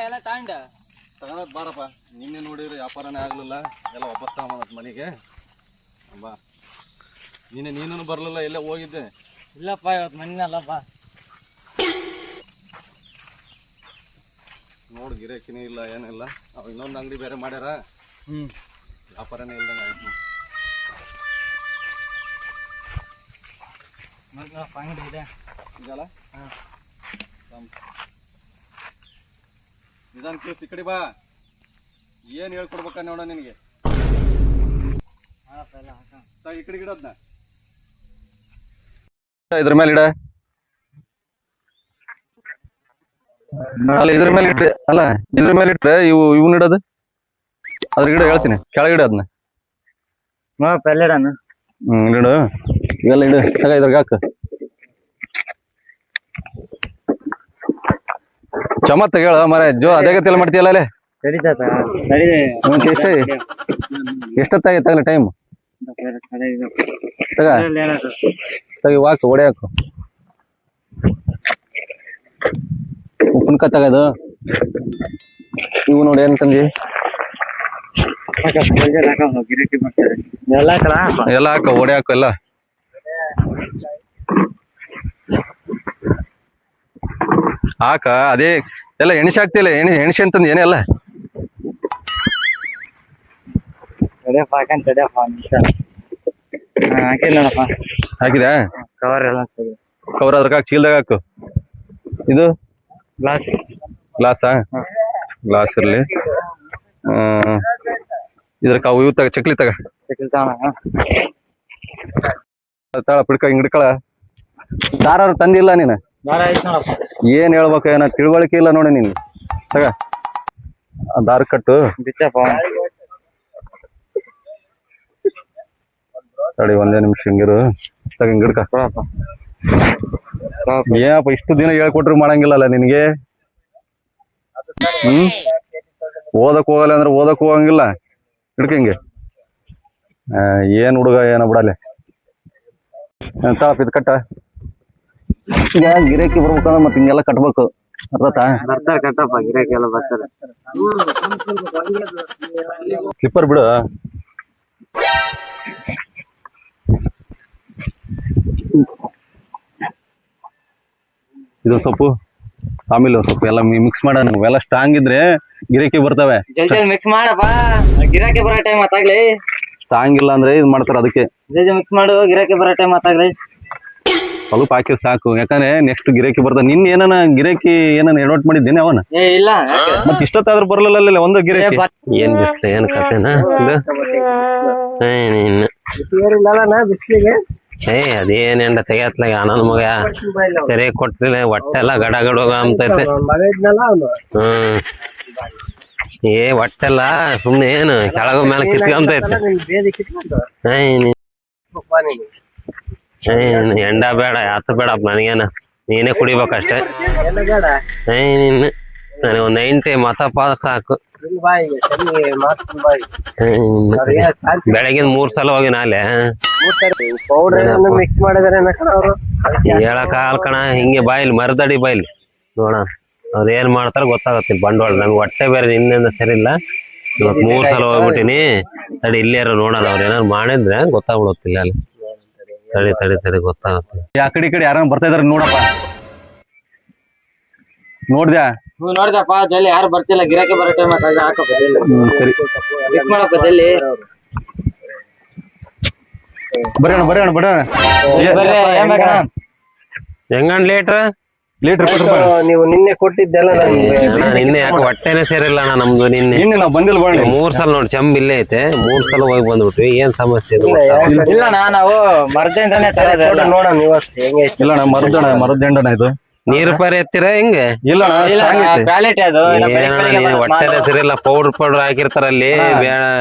ಎಲ್ಲ ತಗೊಂಡ ತಗೊಳತ್ ಬಾರಪ್ಪ. ನಿನ್ನೆ ನೋಡಿದ್ರೆ ವ್ಯಾಪಾರನೇ ಆಗ್ಲಿಲ್ಲ, ಎಲ್ಲ ವಾಪಸ್ ತಗೊಂಬತ್ ಮನೆಗೆ ಬಾ. ನೀನು ಬರ್ಲಿಲ್ಲ, ಎಲ್ಲೇ ಹೋಗಿದ್ದೆ? ಇಲ್ಲಪ್ಪ ಇವತ್ತು ಮನಿನಲ್ಲಪ್ಪ. ನೋಡು ಗಿರಾಕಿನೇ ಇಲ್ಲ ಏನಿಲ್ಲ. ಅವ್ ಇನ್ನೊಂದು ಅಂಗಡಿ ಬೇರೆ ಮಾಡ್ಯಾರ, ವ್ಯಾಪಾರನೇ ಇಲ್ದಂಗೆ ಆಯ್ತು. ಅಂಗಡಿ ಇದೆ ಇದಲ್ಲ ನಿಧಾನ ಕೇಸ್ ಈ ಕಡೆ ಬಾ. ಏನ್ ಹೇಳ್ಕೊಡ್ಬೇಕ ನೋಡ ನಿನಗೆ. ಈ ಕಡೆ ಗಿಡದ್ನ ಇದ್ರ ಮೇಲೆ ಇಡ. ಅಲ್ಲ ಇದ್ರ ಮೇಲೆ ಇಟ್ರೆ, ಅಲ್ಲ ಇದ್ರ ಮೇಲೆ ಇಟ್ರೆ ಇವನ್ ಇಡೋದು ಅದ್ರ ಗಿಡ ಹೇಳ್ತೀನಿ, ಕೆಳಗಿಡ ಅದನ್ನ. ಇಡು ಇವೆಲ್ಲ ಇಡು. ತಗ ಇದ್ರಾಗ ಹಾಕ. ಚಮತ್ ಹೇಳ ಮರ ಜೋ ಅದೇ ಗತಿಯಲ್ಲಿ ಮಾಡ್ತೀಯಲ್ಲ ಅಲ್ಲೇ. ಎಷ್ಟೊತ್ತಾಗೈತಲ್ಲ ಟೈಮ್? ತಗ ಹಾಕು, ಒಡೆ ಹಾಕು. ಉಪ್ಪಿನಕಾಯಿ ತಗದು ಇವು ನೋಡಿ ಏನ್ ತಂದಿ ಎಲ್ಲ ಹಾಕ, ಒಡೆ ಹಾಕು ಎಲ್ಲ. ಹಾಕ ಅದೇ ಎಲ್ಲ ಎಣಿಸಿ ಹಾಕ್ತಿಲ್ಲ. ಎಣಿಸಿ ಅಂತಂದು ಏನೇ ಅಲ್ಲ. ಹಾಕಿದ ಕವರ್ ಅದ್ರಾಗ ಹಾಕಿ, ಚೀಲ್ದಾಗ ಹಾಕು. ಇದು ಗ್ಲಾಸಾ? ಗ್ಲಾಸ್ ಇರ್ಲಿ. ಇದ್ರ ಇವ್ ತಗ, ಚಕ್ಲಿ ತಗ. ತಾಳ ಪಿಡ್ಕ ಹಿಂಗ್ ಹಿಡ್ಕಳ. ದಾರ ತಂದಿಲ್ಲ ನೀನು? ಏನ್ ಹೇಳ್ಬೇಕು, ಏನ ತಿಳುವಳಿಕೆ ಇಲ್ಲ ನೋಡಿ ನಿನ್. ತಗ ದಾರ ಕಟ್ಟು. ತಡಿ ಒಂದೇ ನಿಮಿಷ ಹಿಂಗಿರು. ತಗ ಹಿಂಗ್ ಹಿಡ್ಕ. ಏನಪ್ಪ ಇಷ್ಟು ದಿನ ಹೇಳ್ಕೊಟ್ರು ಮಾಡಂಗಿಲ್ಲಲ್ಲ ನಿನ್ಗೆ. ಓದಕ್ ಹೋಗಲ್ಲ ಅಂದ್ರೆ ಓದಕ್ ಹೋಗಂಗಿಲ್ಲ. ಹಿಡ್ಕ ಹಿಂಗೆ. ಏನ್ ಹುಡುಗ ಏನ ಬಿಡಲೆ. ತಾಳಪ್ಪ ಇದು ಕಟ್ಟ. ಈಗ ಗಿರಾಕಿ ಬರ್ಬೇಕಂದ್ರೆ ಮತ್ತೆ ಹಿಂಗೆಲ್ಲ ಕಟ್ಬೇಕು. ಕಟ್ಟಪ್ಪ, ಗಿರಾಕಿ ಎಲ್ಲ ಬರ್ತಾರೆ. ಸ್ಲಿಪ್ಪರ್ ಬಿಡು. ಇದು ಸೊಪ್ಪು, ಆಮೇಲೆ ಸೊಪ್ಪು ಎಲ್ಲ ಮಿಕ್ಸ್ ಮಾಡ. ಎಲ್ಲ ಸ್ಟ್ರಾಂಗ್ ಇದ್ರೆ ಗಿರಾಕಿ ಬರ್ತವೆ. ಮಿಕ್ಸ್ ಮಾಡಪ್ಪ, ಗಿರಾಕಿ ಬರೋ ಟೈಮ್ ಮಾತಾಗ್ಲಿ. ಸ್ಟ್ರಾಂಗ್ ಇಲ್ಲ ಅಂದ್ರೆ ಇದು ಮಾಡ್ತಾರ, ಅದಕ್ಕೆ ಮಿಕ್ಸ್ ಮಾಡು. ಗಿರಾಕಿ ಬರೋ ಟೈಮ್ ಮಾತಾಗ್ಲಿ. ಸ್ವಲ್ಪ ಹಾಕಿ ಸಾಕು. ಯಾಕಂದ್ರೆ ನೆಕ್ಸ್ಟ್ ಗಿರಾಕಿ ಬರ್ತಾವ. ನಿನ್ ಏನನ ಗಿರಾಕಿ ಏನನ ಎಡವಟ್ ಮಾಡಿದ್ದೇನೆ ಅವನ? ಇಲ್ಲ, ಮತ್ ಇಷ್ಟೊತ್ತಾದ್ರೂ ಬರ್ಲಿಲ್ಲ ಒಂದು ಗಿರಾಕಿ. ಏನ್ ಬಿಸ್ಲ, ಏನ್ ಕತೆನಾ ಅದೇನ್ ಎಂಡ ತೆಗಿಯತ್ಲಾಗ ಅಣ್ಣನ ಮಗ ಸರಿ ಕೊಟ್ಟಿಲ್ಲ. ಹೊಟ್ಟೆಲ್ಲ ಗಡಗಡ ಅಂತೈತೆ. ಹೊಟ್ಟೆಲ್ಲ ಸುಮ್ನೆ ಏನು ಕೆಳಗ ಮೇಲೆ ಕಿತ್ಕೊಂತೈತೆ. ಎಂಡ ಬೇಡ, ಯಾತ ಬೇಡಪ್ಪ ನನಗೇನ. ನೀನೇ ಕುಡಿಬೇಕಷ್ಟೇ. ನನಗೆ ಒಂದ್ 90 ಮತ ಪಾದ ಸಾಕು. ಬೆಳಗಿನ 3 ಸಲ ಹೋಗಿ ನಾಲೆ ಹೇಳಕ್ ಕಣ. ಹಿಂಗೆ ಬಾಯಿಲ್ ಮರದಡಿ ಬಾಯಿಲ್ ನೋಡ ಅವ್ರ ಏನ್ ಮಾಡ್ತಾರ ಗೊತ್ತಾಗತ್ತಿಲ್ಲ. ಬಂಡವಾಳ ನಂಗೆ ಹೊಟ್ಟೆ ಬೇರೆ ನಿನ್ನಿಂದ ಸರಿ ಇಲ್ಲ. ಇವತ್ 3 ಸಲ ಹೋಗ್ಬಿಟ್ಟಿನಿ. ತಡಿ ಇಲ್ಲೇರ ನೋಡೋಣ, ಅವ್ರ ಏನಾರು ಮಾಡಿದ್ರೆ ಗೊತ್ತಾಗ್ಬಿಡುತ್ತಿಲ್ಲ. ಅಲ್ಲಿ ತಡಿ ಗೊತ್ತಾಗುತ್ತೆ. ಆ ಕಡೆ ಈ ಕಡೆ ಯಾರ ಬರ್ತಾ ಇದಾರೆ ನೋಡಪ್ಪ. ನೋಡ್ದ್ಯಾ? ನೋಡ್ದಪ್ಪ. ಜಲ್ಲಿ ಯಾರು ಬರ್ತಿಲ್ಲ. ಗಿರಾಕಿ ಬರೋ ಟೈಮ್ ಹಾಕಪ್ಪ. ಸರಿ ಮಿಕ್ಸ್ ಮಾಡಪ್ಪ ಜಲ್ಲಿ. ಬರೋಣ. ಹೆಂಗಂಡ್ ಲೀಟ್ರ್ ನೀವು ನಿನ್ನೆ ಕೊಟ್ಟಿದ್ದೆಲ್ಲ ನಿನ್ನೆ ಯಾಕೆ ಹೊಟ್ಟೆನೆ ಸೇರಿಲ್ಲ ಅಣ್ಣ ನಮ್ದು. ನಿನ್ನೆ ನಾವು ಬಂದಿಲ್ಲ. 3 ಸಲ ನೋಡಿ ಚೆಂಬ್ ಇಲ್ಲೇ ಐತೆ. 3 ಸಲ ಹೋಗಿ ಬಂದ್ಬಿಟ್ವಿ. ಏನ್ ಸಮಸ್ಯೆ ಇಲ್ಲ. ನಾವು ಮರದಿಂಡನೇ ತರೋದು. ನೋಡೋಣ ಇವತ್ತು ಹೆಂಗೈತಿ. ಇಲ್ಲ ಮರದಂಡನ ಇದು. ನೀರು ಪಾರಿ ಎತ್ತೀರ ಹೆಂಗೆ? ಇಲ್ಲ ಹೊಟ್ಟೆ ಸರಿಲ್ಲ. ಪೌಡರ್ ಹಾಕಿರ್ತಾರ ಅಲ್ಲಿ.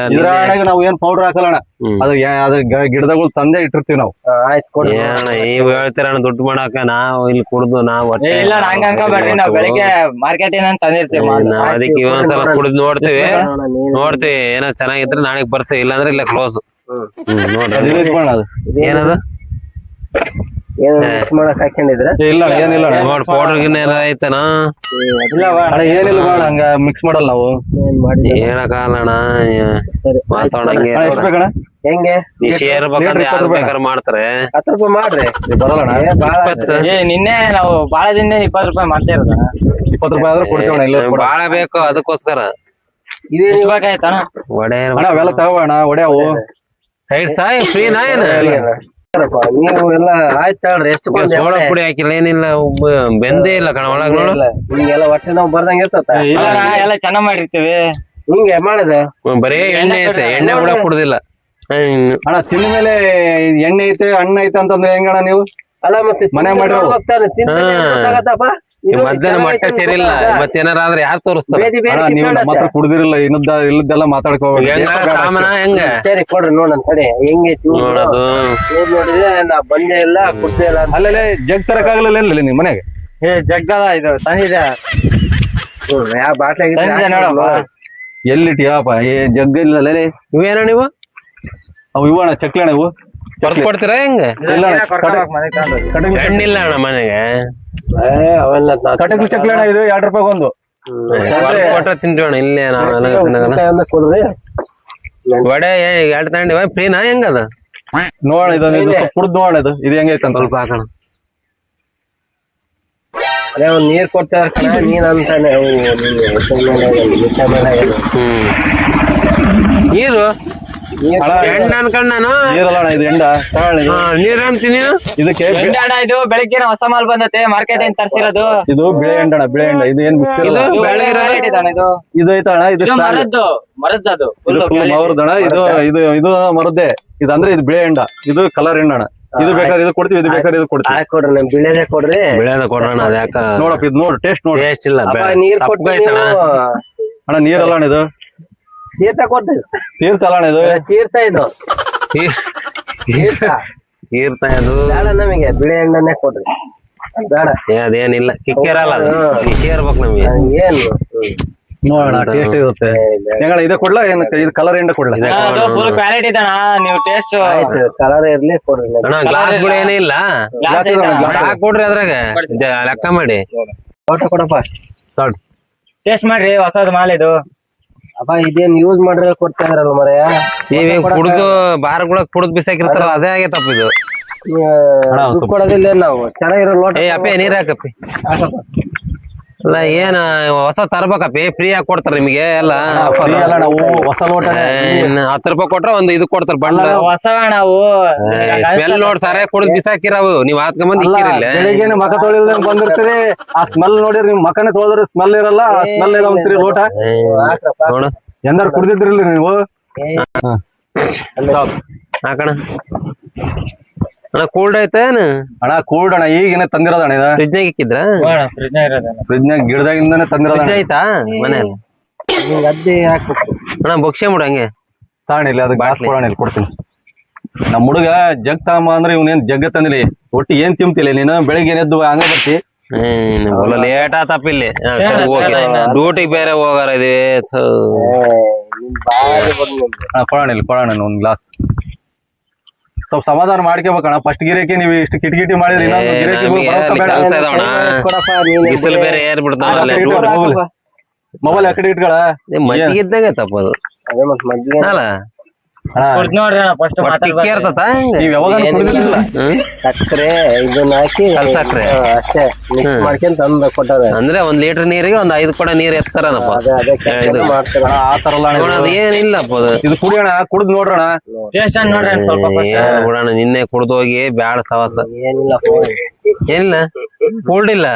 ನಾವು ಏನ್ ಪೌಡರ್ ಹಾಕಲ್ಲ. ಅದು ಗಿಡದಗಳು ತಂದೆ ಇಟ್ಟಿರ್ತೀವಿ ನಾವು. ನೀವು ಹೇಳ್ತೀರ ದುಡ್ಡು ಮಾಡಾಕ. ನಾವು ಇಲ್ಲಿ ಕುಡ್ದು ನಾವು ಬೆಳಿಗ್ಗೆ ಮಾರ್ಕೆಟ್ ತಂದಿರ್ತೀವಿ. ಅದಕ್ಕೆ ಇನ್ನೊಂದ್ಸಲ ಕುಡಿದ್ ನೋಡ್ತೀವಿ. ಏನೋ ಚೆನ್ನಾಗಿದ್ರೆ ನಾಳೆಗ್ ಬರ್ತೀವಿ. ಇಲ್ಲಾಂದ್ರೆ ಇಲ್ಲ ಕ್ಲೋಸ್. ನೋಡ್ರಿ ಏನದು ಏನ್ ಮಿಕ್ಸ್ ಮಾಡಕ್ ಹಾಕೊಂಡಿದ್ರ ಏ, ಇಲ್ಲ ಅಣ್ಣ ಏನಿಲ್ಲ ಅಣ್ಣ ನೋಡ್ ಪೌಡರ್ ಗಿನ್ನ ಏನಾರ ಐತನ ಅಣ್ಣ ಏನಿಲ್ಲ ಬೇಡ ಹಂಗ ಮಿಕ್ಸ್ ಮಾಡಲ್ಲ ನಾವು ಏನ್ ಮಾಡಿ ಹೇಳಕಾಗಲ್ಲ ಅಣ್ಣ ಸರಿ ಮಾತಾಡಂಗೆ ಅಣ್ಣ ಎಷ್ಟು ಬೇಕಣ್ಣ ಹೆಂಗೆ ನೀ ಶೇರ್ ಬೇಕಂದ್ರೆ ಯಾರು ಬೇಕಾದ್ರೆ ಮಾಡ್ತಾರೆ 10 ರೂಪಾಯಿ ಮಾಡ್ರಿ ಇದು ಬರಲ್ಲ ಅಣ್ಣ ಏ, ಬಾಳ ಆಯ್ತು. ನಿನ್ನೆ ನಾವು ಬಾಳ ದಿನ 20 ರೂಪಾಯಿ ಮಾಡ್ತಾ ಇರೋದ 20 ರೂಪಾಯಿ ಆದ್ರೆ ಕೊಡ್ತೀವಿ ಅಣ್ಣ ಇಲ್ಲ ಬಾಳ ಬೇಕು ಅದಕ್ಕೋಸ್ಕರ ಇದೇನ್ ಎಷ್ಟು ಬೇಕಾಯ್ತಣ್ಣ ವಡೆ ಅಣ್ಣ ಅವೆಲ್ಲ ತಗೋಣ ಒಡೆಯವು ಸೈಡ್ ಸಾಯ್ ಫ್ರೀನಾ ಏನ ಇರಪ್ಪ, ನೀವು ಎಲ್ಲ ಆಯ್ತು ಹೇಳ್ರಿ ಎಷ್ಟು ಬಂದ್ ಸೋಡಾ ಪುಡಿ ಹಾಕಿಲ್ಲ ಏನಿಲ್ಲ ಬೆಂದೇ ಇಲ್ಲ ಕಣ ಒಳಗ್ ನೋಡು ನಿಮ್ಗೆಲ್ಲ ಹೊಟ್ಟೆ ನಾವು ಬರ್ದಂಗ ಇರ್ತತ ಇಲ್ಲ ಎಲ್ಲ ಚೆನ್ನಾಗ್ ಮಾಡಿರ್ತೀವಿ ಹಿಂಗೆ ಮಾಡಿದೆ ಬರೀ ಎಣ್ಣೆ ಐತೆ ಎಣ್ಣೆ ಕೂಡ ಕುಡ್ದಿಲ್ಲ ಅಣ್ಣ ತಿಂದ ಮೇಲೆ ಎಣ್ಣೆ ಐತೆ ಹಣ್ಣು ಐತೆ ಅಂತಂದ್ರೆ ಹೆಂಗಣ್ಣ ನೀವು ಅಲ್ಲ ಮತ್ತೆ ಮನೆ ಮಾಡಿರೋ ಮಧ್ಯಾಹ್ನ ಮೊಟ್ಟೆ ಸೇರಿಲ್ಲ ಮತ್ತೇನಾರ ಆದ್ರೆ ಯಾರು ತೋರಿಸ್ತಾರ ಅಣ್ಣ ನೀವು ನಮ್ಮ ಹತ್ರ ಕುಡ್ದಿರಲ್ಲ ಇಲ್ಲದ್ದೆಲ್ಲ ಮಾತಾಡ್ಕೋಬೇಕು ಹೆಂಗ ಕಾಮನ ಹೆಂಗ ಸರಿ ಕೊಡ್ರಿ ನೋಡೋಣ ಕಡೆ ಹೆಂಗೈತಿ ನೋಡೋದು ನೋಡಿದ್ರೆ ನಾ ಬಂದೇ ಇಲ್ಲ ಕುಡ್ದೇ ಇಲ್ಲ ಅಂತ ಅಲ್ಲೇ ಜಗ್ ತರಕಾಗಲ್ಲ ಏನಿಲ್ಲ ನಿಮ್ ಮನೆಗೆ ಏ ಜಗ್ಗದ ಇದು ತಂದಿದೆ ಯಾವ ಬಾಟ್ಲಾಗ ತಂದಿದೆ ನೋಡಪ್ಪ ಎಲ್ಲಿಟ್ಟಿಯಪ್ಪ ಏ ಜಗ್ ಇಲ್ಲ ಇವೇನ ನೀವು ಅವು ಇವು ಅಣ್ಣ ಚಕ್ಲಿ ಅಣ್ಣ ಇವು ಹೊರತ್ ಕೊಡ್ತೀರಾ ಹೆಂಗ ಇಲ್ಲ ಅಣ್ಣ ಹೆಣ್ಣಿಲ್ಲ ಅಣ್ಣ ಮನೆಗೆ ಅವೆಲ್ಲ ಕಟಕ್ಲಿ ಚಕ್ಲಿ ಅಣ್ಣ ಇದು 2 ರೂಪಾಯಿ ಒಂದು ಕೊಟ್ರೆ ತಿಂತೀವಿ ಅಣ್ಣ ಇಲ್ಲೇ ಕೊಡ್ರಿ ವಡೆ 2 ತಗೊಂಡಿವ ಫ್ರೀನಾ ಹೆಂಗದ ನೋಡೋಣ ಇದು ಕುಡ್ದು ನೋಡೋಣ ಇದು ಹೆಂಗೈತೆ ಅಂತ ಸ್ವಲ್ಪ ಹಾಕೋಣ ಅದೇ ಒಂದ್ ನೀರ್ ಕೊಡ್ತಾರ ನೀನ್ ಅಂತಾನೆ ನೀರು ಹೆಣ್ಣ ಅನ್ಕೊಂಡ್ ನಾನು ನೀರಲ್ಲ ಅಣ್ಣ ಇದು ಎಂಡ ತಗೊಳ್ಳಿ ಇದು. ನೀರ್ ಅಂತೀನಿ ಇದಕ್ಕೆ ಹಿಂದೆ ಅಣ್ಣ ಇದು ಬೆಳಿಗ್ಗೆ ಹೊಸ ಮಾಲ್ ಬಂದತೆ ಮಾರ್ಕೆಟ್ ಇಂದ ತರ್ಸಿರೋದು ಇದು ಬಿಳೆ ಎಂಡ ಅಣ್ಣ ಬಿಳೆ ಎಂಡ ಇದು ಏನ್ ಮಿಕ್ಸ್ ಇರಲ್ಲ ಇದು ಬೆಳೆ ಇರೋದು. ಇದು ಇದು ಐತ ಅಣ್ಣ ಇದು ಇದು ಸ್ಟಾರ್. ಮರದ್ದು ಇದು ಫುಲ್ ಮರದಣ್ಣ ಇದು ಮರದ್ದೇ ಇದು ಅಂದ್ರೆ ಇದು ಬಿಳೆ ಎಂಡ ಇದು ಕಲರ್ ಎಂಡ ಅಣ್ಣ ಇದು ಬೇಕಾದ್ರೆ ಇದು ಕೊಡ್ತೀವಿ ಇದು ಬೇಕಾದ್ರೆ ಇದು ಕೊಡ್ತೀವಿ ಕೊಡ್ರಿ ನಮ್ ಬಿಳೆದೆ ಕೊಡ್ರಿ ಬೆಳೆದ ಕೊಡೋಣ ಅದ್ಯಾಕ ನೋಡಪ್ಪ ಇದು ನೋಡು ಟೇಸ್ಟ್ ನೋಡು ಟೇಸ್ಟ್ ಇಲ್ಲ ಅಪ್ಪ, ನೀರ್ ಕೊಟ್ಟು ಐತಣ ಅಣ್ಣ ನೀರಲ್ಲ ಅಣ್ಣ ಇದು ತೀರ್ಥ ಕೊಡ್ರಿ ತೀರ್ಥ ಅಲ್ಲ ಅಣ್ಣ ಇದು ತೀರ್ಥ ಇದು ತೀರ್ಥ ತೀರ್ಥ ಅದು ಬೇಡ ನಮಗೆ ಬಿಳೆ ಎಣ್ಣೆನೆ ಕೊಡ್ರಿ ಬೇಡ ಅದೇನಿಲ್ಲ ಕಿಕ್ಕಿರಲ್ಲ ಅದು ಇರ್ಬೇಕು ನಮ್ಗೆ ಏನು ನೋಡೋಣ ಟೇಸ್ಟ್ ಇರುತ್ತೆ ಹೆಂಗಣ್ಣ ಇದೇ ಕೊಡ್ಲಾ ಏನ್ ಇದು ಕಲರ್ ಎಂಡ ಕೊಡ್ಲಾ ಫುಲ್ ಕ್ವಾಲಿಟಿ ಇದಣ್ಣ ನೀವು ಟೇಸ್ಟ್ ಆಯ್ತು ಕಲರ್ ಇರ್ಲಿ ಕೊಡ್ರಿ ಅಣ್ಣ ಗ್ಲಾಸ್ ಗಳು ಏನೇ ಇಲ್ಲ ಗ್ಲಾಸ್ ಇದೆ ಅಣ್ಣ, ಗ್ಲಾಸ್. ಕೊಡ್ರಿ ಅದ್ರಾಗ ಲೆಕ್ಕ ಮಾಡಿ ಫೋಟೋ ಕೊಡಪ್ಪ ಟೇಸ್ಟ್ ಮಾಡ್ರಿ ಹೊಸದ್ ಮಾಲ್ ಇದು ಅಪ್ಪ ಇದೇನ್ ಯೂಸ್ ಮಾಡ್ರೆ ಕೊಡ್ತಾ ಇದ್ರಲ್ಲ ಮರೆಯ ನೀವ್ ಕುಡ್ದು ಬಾರ್ಗಳ ಕುಡ್ದು ಬಿಸಾಕಿರ್ತಾರ ಅದೇ ಆಗೈತಪ್ಪ ಇದು ದುಡ್ಡು ಕೊಡೋದಿಲ್ಲ ನಾವು ಚೆನ್ನಾಗಿರೋ ಲೋಟ ಏ ಅಪ್ಪೆ ನೀರ್ ಹಾಕಪ್ಪಿ ಹಾಕಪ್ಪ. ಅಲ್ಲ ಏನ ಹೊಸ ತರ್ಬೇಕಪ್ಪಿ ಫ್ರೀ ಆಗಿ ಕೊಡ್ತಾರ ನಿಮಗೆ ಎಲ್ಲ free ಅಲ್ಲ ನಾವು ಹೊಸ ಲೋಟ 10 ರೂಪಾಯಿ ಕೊಟ್ರ ಒಂದ್ ಇದು ಕೊಡ್ತಾರ ಬಣ್ಣ ಹೊಸ ನಾವು ಸ್ಮೆಲ್ ನೋಡ್ ಸಾರೇ ಕುಡ್ದು ಬಿಸಾಕಿರವು ನೀವ್ ಹಾತ್ಕೊಂಬಂದ್ ಇಕ್ಕಿರಿಲ್ಲ ಬೆಳಿಗ್ಗೆ ಮಕ ತೊಳಿಲ್ದಂಗ್ ಬಂದಿರ್ತೀರಿ ಆ ಸ್ಮೆಲ್ ನೋಡಿರಿ ನಿಮ್ ಮಕನೇ ತೊಳೆದ್ರೆ ಸ್ಮೆಲ್ ಇರಲ್ಲ ಆ ಸ್ಮೆಲ್ ಎಲ್ಲ ಅಂತೀರಿ ಲೋಟ ಹಾಕ್ರಪ್ಪ. ನೋಡು ಎಂದಾರು ಕುಡ್ದಿದ್ರಿಲ್ಲ ನೀವು ಹಾಕಣ ಅಣ್ಣ ಕೂಲ್ಡ್ ಐತೇನ ಅಣ್ಣ ಕೂಲ್ಡ್ ಅಣ್ಣ ಈಗಿನ ತಂದಿರೋದಣ್ಣ ಇದು ಫ್ರಿಜ್ನಾಗ ಇಕ್ಕಿದ್ರ ಫ್ರಿಜ್ ಇರೋದಲ್ಲ ಫ್ರಿಜ್ನಾಗ ಗಿಡದಾಗಿಂದಾನೆ ತಂದಿರೋದಣ್ಣ ಫ್ರಿಜ್ ಐತಾ ಮನೇಲಿ ಹಿಂಗ್ ಅದ್ದಿ ಹಾಕ್ಬೇಕು ಅಣ್ಣ ಬೊಕ್ಷೆ ಮುಡ ಹಂಗೆ ತಾಣ ಇಲ್ಲಿ ಅದಕ್ಕೆ ಗ್ಲಾಸ್ ಕೊಡೋಣ ಇಲ್ಲಿ ಕೊಡ್ತೀನಿ ನಮ್ಮ ಹುಡುಗ ಜಗ್ ತಗೊಂಬ ಅಂದ್ರೆ ಇವನೇನ್ ಜಗ್ಗ ತಂದಿಲಿ ಒಟ್ಟು ಏನ್ ತಿಂತಿಲ್ಲ ನೀನು ಬೆಳಿಗ್ಗೆ ಎದ್ದು ಹಂಗ ಬರ್ತಿ ಲೇಟ್ ಆತಪ್ಪ ಇಲ್ಲಿ ಡ್ಯೂಟಿಗೆ ಬೇರೆ ಹೋಗಾರ ಇದೆ ಕೊಡೋಣ ಇಲ್ಲಿ ಕೊಡೋಣ ಒಂದ್ ಗ್ಲಾಸ್ ಸ್ವಲ್ಪ ಸಮಾಧಾನ ಮಾಡ್ಕೋಬೇಕಣ್ಣ ಫಸ್ಟ್ ಗಿರೇಕಿ ನೀವು ಇಷ್ಟು ಕಿಟಕಿಟಿ ಮಾಡಿದ್ರಿ ಇನ್ನೊಂದು ಗಿರೇಕಿ ಕೆಲ್ಸ ಇದಾವಣ ಕೊಡಪ್ಪ ನೀನು ಬಿಸಿಲು ಬೇರೆ ಏರ್ ಬಿಡ್ತಾವ ಮೊಬೈಲ್ ಆ ಕಡೆ ಇಟ್ಕೊಳ ಮಜ್ಜಿಗೆ ಇದ್ದಂಗೆ ತಪ್ಪದು ಅದೇ ಮತ್ತ್ ಮದ್ವೆ ಅಲ್ಲ ಕುಡ್ದ್ ನೋಡ್ರಿ ಅಣ್ಣ ಫಸ್ಟ್ ಕಿಕ್ಕಿ ಇರ್ತತ ನೀವ್ ಯಾವಾಗ ಕುಡಿದಿಲ್ಲ ಸಕ್ಕರೆ ಇದನ್ನ ಹಾಕಿ ಕಲ್ ಸಕ್ರೆ. ಅಷ್ಟೇ ಮಿಕ್ಸ್ ಮಾಡ್ಕೊಂಡ್ ತಂದು ಕೊಟ್ಟಾರೆ ಅಂದ್ರೆ 1 ಲೀಟರ್ ನೀರಿಗೆ ಒಂದ್ 5 ಕೊಡ ನೀರ್ ಎತ್ತಾರನಪ್ಪ ಅದೇ ಕೆಲ್ಸನೇ ಮಾಡ್ತಾರೆ ಆ ತರ ಎಲ್ಲ ಅದು ಏನಿಲ್ಲಪ್ಪ ಅದು ಇದು ಕುಡಿಯೋಣ ಕುಡ್ದು ನೋಡ್ರಣ ಟೇಸ್ಟ್ ನೋಡ್ರಿ ಅಣ್ಣ ಸ್ವಲ್ಪ ಬಿಡೋಣ ನಿನ್ನೆ ಕುಡ್ದು ಹೋಗಿ ಬ್ಯಾಡ ಸವಾಸ ಏನಿಲ್ಲ ಏನಿಲ್ಲ ಕೂಲ್ಡ್ ಇಲ್ಲ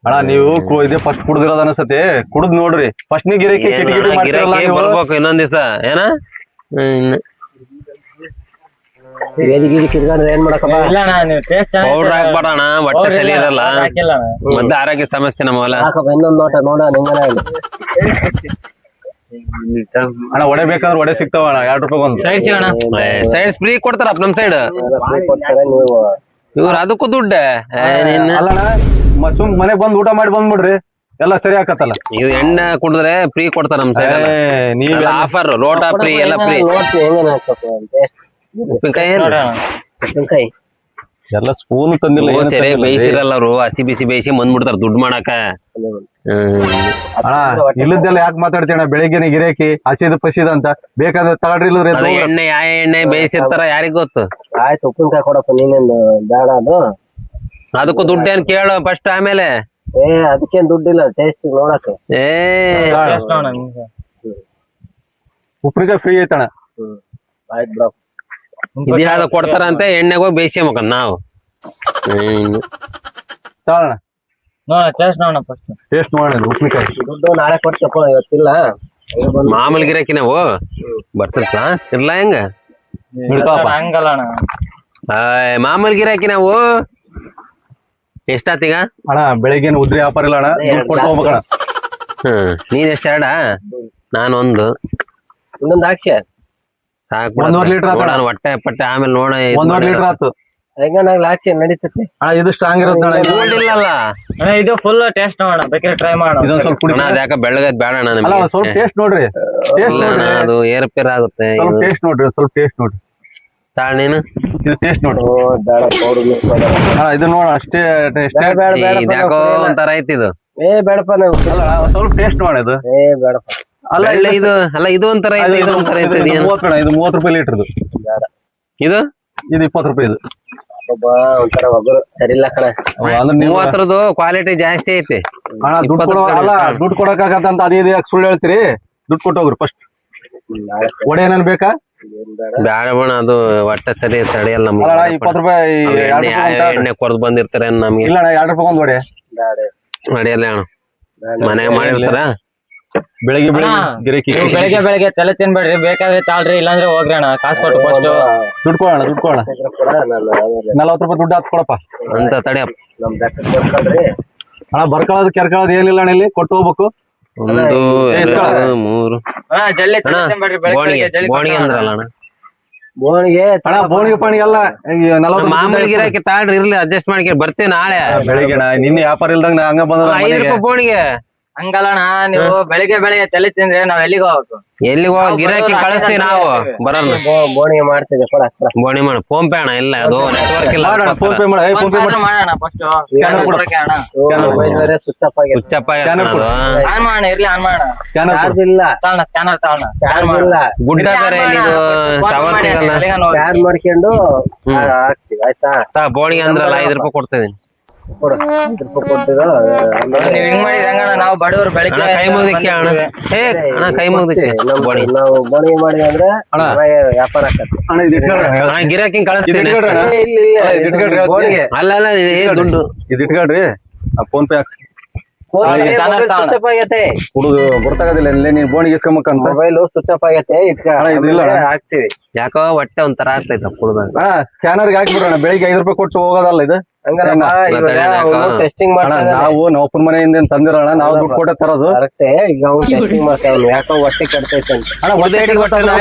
ಅಣ್ಣ ನೀವು ಇದೇ ಫಸ್ಟ್ ಕುಡ್ದಿರೋದ್ ಅನ್ಸತಿ ಕುಡ್ದ್ ನೋಡ್ರಿ ಫಸ್ಟ್ ನೀ ಗಿರೇಕಿ ಕಿಟಕಿಟಿ ಮಾಡ್ತಿರಲ್ಲ ಗಿರಾಕಿ ನೀವು ಬರ್ಬೇಕು ಇನ್ನೊಂದ್ ದಿವಸ ಏನ ಗಿರಿ ಕಿರ್ಗಾದ್ರೆ ಏನ್ ಮಾಡಕಪ್ಪ ಇಲ್ಲ ಅಣ್ಣ ನೀವು ಟೇಸ್ಟ್ ಪೌಡ್ರ್ ಹಾಕ್ಬಾರ್ದಣ್ಣ ಹೊಟ್ಟೆ ಸರಿ ಇರಲ್ಲ ಹಾಕಿಲ್ಲ ಅಣ್ಣ ಮತ್ತೆ ಆರೋಗ್ಯ ಸಮಸ್ಯೆ ನಮ್ಮಲ್ಲ ಹಾಕಪ್ಪ ಇನ್ನೊಂದ್ ನೋಟ ನೋಡ ನಿಂಗನ ಅಣ್ಣ ಒಡೆ ಬೇಕಾದ್ರೆ ಒಡೆ ಸಿಗ್ತಾವ ಅಣ್ಣ 2 ರೂಪಾಯಿ ಒಂದು ಸೈಡ್ ಸಿಗೋಣ ಸೈಡ್ ಫ್ರೀ ಕೊಡ್ತಾರಪ್ಪ ನಮ್ ಸೈಡ್ ಕೊಡ್ತಾರೆ ನೀವು ಇವ್ರು ಅದಕ್ಕೂ ದುಡ್ಡ ಅಲ್ಲಣ್ಣ ಸುಮ್ ಮನೆಗ್ ಬಂದ್ ಊಟ ಮಾಡಿ ಬಂದ್ಬಿಡ್ರಿ ಎಲ್ಲ ಸರಿ ಆಕತ್ತಲ್ಲ ಇದು ಎಣ್ಣೆ ಕುಡಿದ್ರೆ ಫ್ರೀ ಕೊಡ್ತಾರ ನಮ್ ಸೈಡ್ ನೀವ್ ಆಫರ್ ಲೋಟ ಫ್ರೀ ಎಲ್ಲ ಫ್ರೀ ನೋಡ್ತಿ ಹೆಂಗನ ಹಾಕಪ್ಪ ಅಂತ ಉಪ್ಪಿನಕಾಯಿ ಏನು ನೋಡ್ರಿ ಅಣ್ಣ ಉಪ್ಪಿನಕಾಯಿ ಎಲ್ಲ ಸ್ಪೂನ್ ತಂದಿಲ್ಲ ಏನು ಸರಿ ತಂದಿಲ್ಲ. ಬೇಯಿಸಿರಲ್ಲ ಅವ್ರು ಹಸಿ ಬಿಸಿ ಬೇಯಿಸಿ ಬಂದ್ಬಿಡ್ತಾರ ದುಡ್ಡು ಮಾಡಾಕ. ಅಣ್ಣ ಇಲ್ಲದೆಲ್ಲ ಯಾಕೆ ಮಾತಾಡ್ತೀಯಣ್ಣ? ಬೆಳಿಗ್ಗೆನೆ ಗಿರಾಕಿ ಹಸಿದ ಪಸಿದ ಅಂತ ಬೇಕಾದ್ರೆ ತಗೊಳ್ರಿ ಇಲ್ಲದ್ರೆ ಅದ ಎಣ್ಣೆ ಯಾವ ಎಣ್ಣೆ ಬೇಯಿಸಿರ್ತಾರ ಯಾರಿಗ್ ಗೊತ್ತು. ಆಯ್ತು ಉಪ್ಪಿನಕಾಯಿ ಕೊಡಪ್ಪ ನೀನೇನು ಬೇಡ ಅದು. ಅದಕ್ಕೂ ದುಡ್ಡು ಏನ್ ಕೇಳು ಫಸ್ಟ್ ಆಮೇಲೆ. ಅದಕ್ಕೇನ್ ದುಡ್ಡಿಲ್ಲ ಟೇಸ್ಟ್ ನೋಡಕ. ಉಪ್ಪಿನಕಾಯಿ ಫ್ರೀ ಐತಣ್ಣ. ಆಯ್ತು ಬಿಡಪ್ಪ. ಇದ್ಯಾವ್ದು ಕೊಡ್ತಾರಂತೆ ಎಣ್ಣೆಗೆ ಹೋಗಿ ಬೇಯಿಸ್ಕೊಂಬೇಕ ನಾವು. ತಗೋಣ ಟೇಸ್ಟ್ ನೋಡೋಣ ಫಸ್ಟ್. ಟೇಸ್ಟ್ ಮಾಡೋಣ ಉಪ್ಪಿನಕಾಯಿ. ದುಡ್ಡು ನಾಳೆ ಕೊಡ್ತಪ್ಪ ಇವತ್ತಿಲ್ಲ. ಮಾಮೂಲಿ ಗಿರಾಕಿ ನಾವು ಬರ್ತಿರ್ತ ಇರ್ಲಾ ಹೆಂಗ ಹಂಗಲ್ಲ ಅಣ್ಣ. ಮಾಮೂಲಿ ಗಿರಾಕಿ ನಾವು. ಎಷ್ಟಾತೀಗ ಅಣ್ಣ ಬೆಳಿಗ್ಗೆ ಉದ್ರಿ ವ್ಯಾಪಾರ ಇಲ್ಲ ಅಣ್ಣ, ದುಡ್ಡು ಕೊಟ್ಟು ಹೋಗ್ಬೇಕಣ್ಣ. ನೀನ್ ಎಷ್ಟ ಎರಡ ನಾನೊಂದು ಇನ್ನೊಂದು ಹಾಕ್ಸಿ. ಸಾಕು 1.5 ಲೀಟರ್ ಹೊಟ್ಟೆ ಪಟ್ಟೆ ಆಮೇಲೆ ನೋಡ 1.5 ಲೀಟರ್ ಆತು. ಹೆಂಗನಾಗ್ಲಿ ಹಾಕ್ಸಿ ನಡೀತೈತಿ. ಅಣ್ಣ ಇದು ಸ್ಟ್ರಾಂಗ್ ಇರುತ್ತೆ ಅಣ್ಣ. ಇಲ್ಲಲ್ಲ ಇದು ಫುಲ್ ಟೇಸ್ಟ್ ನೋಡೋಣ, ಬೇಕಾದ್ರೆ ಟ್ರೈ ಮಾಡೋಣ. ಇದೊಂದ್ ಸ್ವಲ್ಪ ಕುಡಿ. ಅದ್ಯಾಕ ಬೆಳಗ್ಗೆ ಬೇಡ ಅಣ್ಣ ಅಲ್ಲ ನಮ್ಗೆ. ಸ್ವಲ್ಪ ಟೇಸ್ಟ್ ನೋಡ್ರಿ, ಟೇಸ್ಟ್ ನೋಡ್ರಿ, ಅದು ಏರ್ಪೇರ್ ಆಗುತ್ತೆ. ಸ್ವಲ್ಪ ಟೇಸ್ಟ್ ನೋಡ್ರಿ, ಸ್ವಲ್ಪ ಟೇಸ್ಟ್ ನೋಡ್ರಿ. ತಾಳ ನೀನು ಇದು ಟೇಸ್ಟ್ ನೋಡ್ರಿ. ಬೇಡ ಪೌಡರ್ ಮಿಕ್ಸ್ ಮಾಡೋಣ. ಅಣ್ಣ ಇದು ನೋಡ ಅಷ್ಟೇ ಟೇಸ್ಟ್. ಇದ್ಯಾಕೋ ಒಂಥರ ಐತಿ ಇದು. ಬೇಡಪ್ಪ ನಾವು. ಅಲ್ಲ ಸ್ವಲ್ಪ ಟೇಸ್ಟ್ ಮಾಡಿ ಇದು. ಬೇಡಪ್ಪ. ಅಲ್ಲ ಇದು ಅಲ್ಲ ಇದು ಒಂಥರ ಐತಿ, ಇದು ಒಂಥರ ಐತಿ. ಇದು 30 ಅಣ್ಣ, ಇದು 30 ರೂಪಾಯಿ ಲೀಟರ್. ಬೇಡ. ಇದು 20 ರೂಪಾಯಿ. ಇದು ಒಂಥರ ಒಬ್ಬರು ಸರಿ ಇಲ್ಲ ಕಣ. ಅಂದ್ರೆ ನೀವು 30ರದ್ದು ಕ್ವಾಲಿಟಿ ಜಾಸ್ತಿ ಐತಿ. ಅಣ್ಣ ದುಡ್ಡು ಕೊಡೋ ಅಲ್ಲ, ದುಡ್ಡು ಕೊಡಕ್ಕಾಗತ್ತಂತ ಅದೇ ಇದು ಯಾಕೆ ಸುಳ್ಳು ಹೇಳ್ತೀರಿ? ದುಡ್ಡು ಕೊಟ್ಟು ಹೋಗ್ರಿ ಫಸ್ಟ್. ಒಡೆ ಏನೇನ್ ಬೇಕಾ? ಬ್ಯಾಡ ಬಣ್ಣ, ಅದು ಹೊಟ್ಟೆ ಸರಿ ತಡೆಯಲ್ಲ ನಮ್ಗೆ. ಅಲ್ಲ 20 ರೂಪಾಯಿ ಎಣ್ಣೆ ಕೊರ್ದ್ ಬಂದಿರ್ತಾರೆ ನಮ್ಗೆ. ಇಲ್ಲ ಅಣ್ಣ 2 ರೂಪಾಯಿ ಒಂದು ಒಡೆ ನಡೆಯಲ್ಲ ಅಣ್ಣ, ಮನೆಗೆ ಮಾಡಿರ್ತಾರ. ಬೆಳಿಗ್ಗೆ ಗಿರಾಕಿ. ಬೆಳಿಗ್ಗೆ ತಲೆ ತಿನ್ಬೇಡ್ರಿ, ಬೇಕಾದ್ರೆ ತಾಳ್ರಿ, ಇಲ್ಲಾಂದ್ರೆ ಹೋಗ್ರಿ ಅಣ್ಣ. ಕಾಸು ಕೊಟ್ಟು ಕೊಟ್ಟು ದುಡ್ಡು ಕೊಡೋಣ, ದುಡ್ಡು ಕೊಡೋಣ. 40 ರೂಪಾಯಿ ದುಡ್ಡು ಹಾಕಿ ಕೊಡಪ್ಪ ಅಂತ ತಡಿಯಪ್ಪ. ಅಣ್ಣ ಬರ್ಕೊಳ್ಳೋದು ಕೆರ್ಕೊಳ್ಳೋದು ಏನಿಲ್ಲ ಅಣ್ಣ, ಇಲ್ಲಿ ಕೊಟ್ಟು ಹೋಗ್ಬೇಕು. 1 2 3 ಜಲ್ದಿ ಅಣ್ಣ ತಿನ್ಬೇಡ್ರಿ, ಬೋಣಿಗೆ ಬೆಳಿಗ್ಗೆ ಬೋಣಿಗೆ ಅಂದ್ರಲ್ಲ ಅಣ್ಣ. ಬೋಣಿಗೆ ಅಣ್ಣ ಬೋಣಿಗೆ ಪಾಣಿಗೆ ಅಲ್ಲ, 40 ಮಾಮೂಲಿ ಗಿರಾಕಿ ತಾಳ್ರಿ, ಇರ್ಲಿ ಅಡ್ಜಸ್ಟ್ ಮಾಡ್ಕಿ ಬರ್ತೀವಿ ನಾಳೆ. ಬೆಳಿಗ್ಗೆ ನಿನ್ನೆ ವ್ಯಾಪಾರ ಇಲ್ದಂಗ ನಾ ಹಂಗ ಬಂದ 5 ರೂಪಾಯಿ ಬೋಣಿಗೆ. ಹಂಗಲ್ಲಣ್ಣ, ನೀವು ಬೆಳಿಗ್ಗೆ ತಲೆ ತಿಂದ್ರೆ ನಾವ್ ಎಲ್ಲಿಗೆ ಹೋಗ್ಬೇಕು? ಎಲ್ಲಿಗೆ ಹೋಗಿ ಗಿರಾಕಿ ಕಳಿಸ್ತೀವಿ ನಾವು ಬರೋಣ. ಬೋಣಿಗೆ ಮಾಡ್ತಿದ್ದೆ ಕೊಡ. ಬೋಣಿ ಮಾಡ ಫೋನ್ ಪೇ ಅಣ್ಣ. ಇಲ್ಲ ಅದು ನೆಟ್ವರ್ಕ್ ಇಲ್ಲ. ಫೋನ್ ಪೇ ಮಾಡ, ಫೋನ್ ಪೇ ಮಾಡ. ಮಾಡೋಣ ಫಸ್ಟ್. ಸ್ಕ್ಯಾನರ್ ಕೊಡು. ಮೊಬೈಲ್ ಬೇರೆ ಸ್ವಿಚ್ ಆಫ್ ಆಗಿದೆ. ಹುಚ್ಚಪ್ಪ ಆನ್ ಮಾಡೋಣ, ಇರ್ಲಿ ಆನ್ ಮಾಡೋಣ. ಸ್ಕ್ಯಾನರ್ ಕೊಡು. ಚಾರ್ಜ್ ಇಲ್ಲ. ಸ್ಕ್ಯಾನರ್ ತಗೋಣ. ಚಾರ್ಜ್ ಇಲ್ಲ. ಗುಡ್ಡ ಬೇರೆ ಇದು ಟವರ್ ಸಿಗಲ್ಲ. ಚಾರ್ಜ್ ಮಾಡ್ಕೊಂಡು ಹಾಕ್ತಿವಿ ಆಯ್ತಾ. ಬೋಣಿಗೆ ಅಂದ್ರಲ್ಲ 5 ರೂಪಾಯಿ ಕೊಡ್ತಿದ್ದೀನಿ. ಕೊಡು. 5 ರೂಪಾಯಿ ಕೊಟ್ಟಿರೋ ನೀವ್ ಹಿಂಗ್ ಮಾಡಿದ್ರೆ ಹೆಂಗಣ್ಣ? ನಾವು ಬಡವರು ಬೆಳಿಗ್ಗೆ ಅಣ್ಣ ಕೈ ಮುಗ್ದಿಕ್ಕೆ ಅಣ್ಣ. ಏ ಅಣ್ಣ ಕೈ ಮುಗ್ದಿಕ್ಕೆ ಬೋಣಿ. ನಾವು ಬೋಣಿಗೆ ಮಾಡಿ ಅಂದ್ರೆ ಅಣ್ಣ. ವ್ಯಾಪಾರ ಆಕತ್ತೆ. ಅಣ್ಣ ಇದು ಇಟ್ಕೊಳ್ರಿ. ಅಣ್ಣ ಗಿರಾಕಿ ಕಳಿಸ್ತೀನಿ. ಇದು ಇಟ್ಕೊಳ್ರಿ ಅಣ್ಣ. ಇದು ಇಟ್ಕೊಳ್ರಿ ಹೇಳ್ತೀನಿ. ಬೋಣಿಗೆ ಅಲ್ಲ ಅಲ್ಲ ಏ ದುಡ್ಡು ಇದು ಇಟ್ಕೊಳ್ರಿ. ಫೋನ್ ಪೇ ಹಾಕ್ಸಿ. ಸ್ವಿಚ್ ಆಫ್ ಆಗೈತೆ. ಹುಡುಗ ಗೊತ್ತಾಗೋದಿಲ್ಲ ಇಲ್ಲಿ ನೀನ್ ಬೋಣಿಗೆ ಇಸ್ಕೊಂಬಕ್ಕಂತ. ಮೊಬೈಲ್ ಸ್ವಿಚ್ ಆಫ್ ಆಗೈತೆ. ಅಣ್ಣ, ಇದು ಇಲ್ಲ ಅಣ್ಣ. ಹಾಕ್ತಿವಿ. ಯಾಕೋ ಹೊಟ್ಟೆ ಒಂಥರ ಆಗ್ತೈತ ಕುಡ್ದಾಗ. ಅಣ್ಣ ಸ್ಕ್ಯಾನರ್ಗೆ ಹಾಕ್ಬಿಡ್ರಣ. ಬೆಳಿಗ್ಗೆ 5 ರೂಪಾಯಿ ಕೊಟ್ಟು ಹೋಗೋದಲ್ಲ ಇದು. ಟೆಸ್ಟಿಂಗ್ ಅಣ್ಣ ಮಾಡ್ತಾರೆ. ನಾವು ನೌಪರ್ ಮನೆಯಿಂದ ತಂದಿರೋಣ, ನಾವು ದುಡ್ಡು ಕೊಟ್ಟೆ ತರೋದು. ಕರೆಕ್ಟೇ. ಈಗ ಅವ್ನು ಟೆಸ್ಟಿಂಗ್ ಮಾಡ್ತಾವ, ಯಾಕೋ ಹೊಟ್ಟೆ ಕೆಡ್ತೈತೆ ಅಂತ. ಅಣ್ಣ ಹೊಟ್ಟೆ